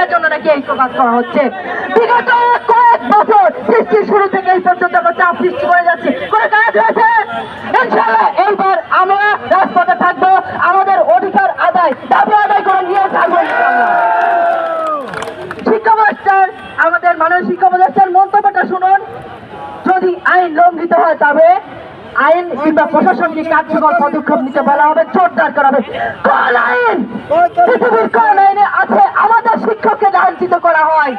এর জন্য নাকি এই কাজ করা হচ্ছে। বিগত কয়েক বছর সৃষ্টির শুরু থেকে এই পর্যন্ত আমরা চাপ সৃষ্টি করে যাচ্ছি, কোনো কাজ হয়েছে? ইনশাআল্লাহ এইবার আমরা রাজপথে থাকবো, আমাদের অধিকার আদায় দাবি আদায় করে নিয়ে থাকবো ইনশাআল্লাহ। শিক্ষা মাস্টার, আমাদের মাননীয় শিক্ষা উপদেষ্টার মন্তব্যটা শুনুন। যদি আইন লঙ্ঘিত হয় তবে আইন কিংবা প্রশাসনিক কার্যকর পদক্ষেপ নিতে বলা হবে, জোরদার করা হবে। কোন আইন, পৃথিবীর কোন আইনে আছে আমাদের শিক্ষককে লাঞ্ছিত করা হয়?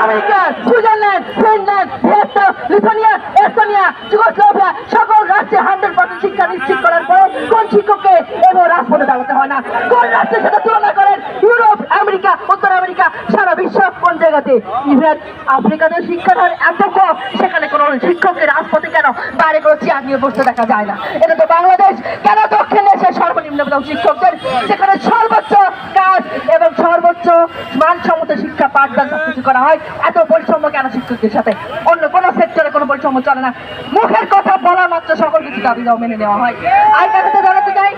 America, Switzerland, Finland, Vietnam, Lithuania, Estonia, Yugoslavia সকল রাষ্ট্রে 100% শিক্ষা নিশ্চিত করার পর কোন শিক্ষককে এবং রাজপথে দাঁড়াতে হয় না? কোন রাষ্ট্রের সাথে তুলনা করেন? ইউরোপ, আমেরিকা, উত্তর আমেরিকা, সারা বিশ্ব কোন জায়গাতে? ইভেন আফ্রিকাতে শিক্ষার হার এত কম, সেখানে কোন শিক্ষককে রাজপথে কেন বাইরে কোনো চেয়ার নিয়ে বসতে দেখা যায় না? এটা তো বাংলাদেশ। কেন দক্ষিণ এশিয়ার সর্বনিম্ন বেতন শিক্ষকদের, সেখানে সর্বোচ্চ কাজ এবং সর্বোচ্চ মানসম্মত শিক্ষা পাঠদান সবকিছু করা হয়, এত বৈষম্য কেন শিক্ষকদের সাথে? অন্য কোনো সেক্টরে কোনো বৈষম্য চলে না, মুখের কথা বলা মাত্র সকল কিছু দাবি দাও মেনে নেওয়া হয়। আর কাছে জানাতে চাই,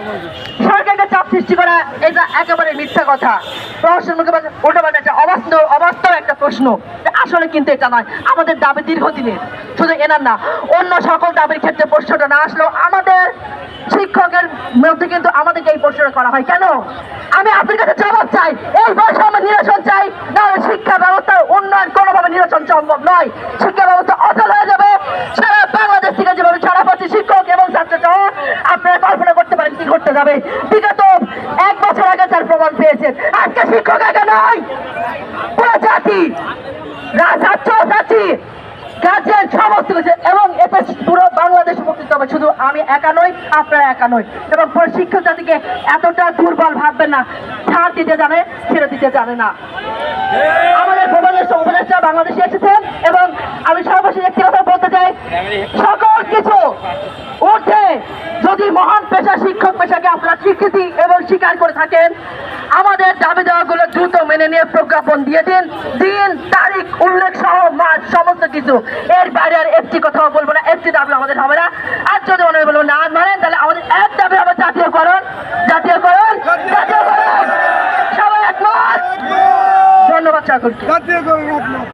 সরকারকে চাপ সৃষ্টি করা এটা একেবারে মিথ্যা কথা, প্রশাসন মুখে উল্টোপাল্টা একটা অবাস্তব একটা প্রশ্ন। আসলে কিন্তু এটা নয়, আমাদের দাবি দীর্ঘদিনের, শুধু এনার না, অন্য সকল দাবির ক্ষেত্রে প্রশ্নটা না আসলেও আমাদের শিক্ষকের মধ্যে কিন্তু আমাদেরকে এই প্রশ্নটা করা হয় কেন? আমি আপনার কাছে জবাব চাই, এই বৈষম্য নিরসন চাই, না শিক্ষা ব্যবস্থার উন্নয়ন কোনোভাবে নিরসন সম্ভব নয়। শিক্ষা ব্যবস্থা অচল হয়ে যাবে। সারা বাংলাদেশ থেকে যেভাবে ছাড়া পাচ্ছে শিক্ষক এবং ছাত্র সহ, আপনারা কল্পনা করতে পারেন কি করতে যাবে। বিগত 1 বছর আগে তার প্রমাণ পেয়েছেন, আজকে শিক্ষক আগে নয়, পুরো জাতি, ছাত্র ছাত্রী, গার্জিয়ান সমস্ত কিছু, এবং এতে পুরো বাংলাদেশ উপকৃত হবে। শুধু আমি একা নই, আপনারা একা নই। এবং শিক্ষক জাতিকে এতটা দুর্বল ভাববেন না, ছাড় দিতে জানে, ছেড়ে দিতে জানে না। আমাদের ভুবনেশ্বর উপদেষ্টা বাংলাদেশে এসেছেন এবং আমি সর্বশেষ একটি কথা বলতে চাই, সকল কিছু ঊর্ধ্বে যদি মহান পেশা শিক্ষক পেশাকে আপনারা স্বীকৃতি এবং স্বীকার করে থাকেন, আমাদের দাবি দেওয়াগুলো দ্রুত মেনে নিয়ে প্রজ্ঞাপন দিয়ে দিন, তারিখ উল্লেখ সহ মাস সমস্ত কিছু। এর বাইরে আর একটি কথাও বলবো না, একটি দাবি আমাদের হবে না। আর যদি মনে বলবো না মানেন, তাহলে আমাদের এক দাবি হবে জাতীয়করণ। সবাই একমত? ধন্যবাদ সকলকে।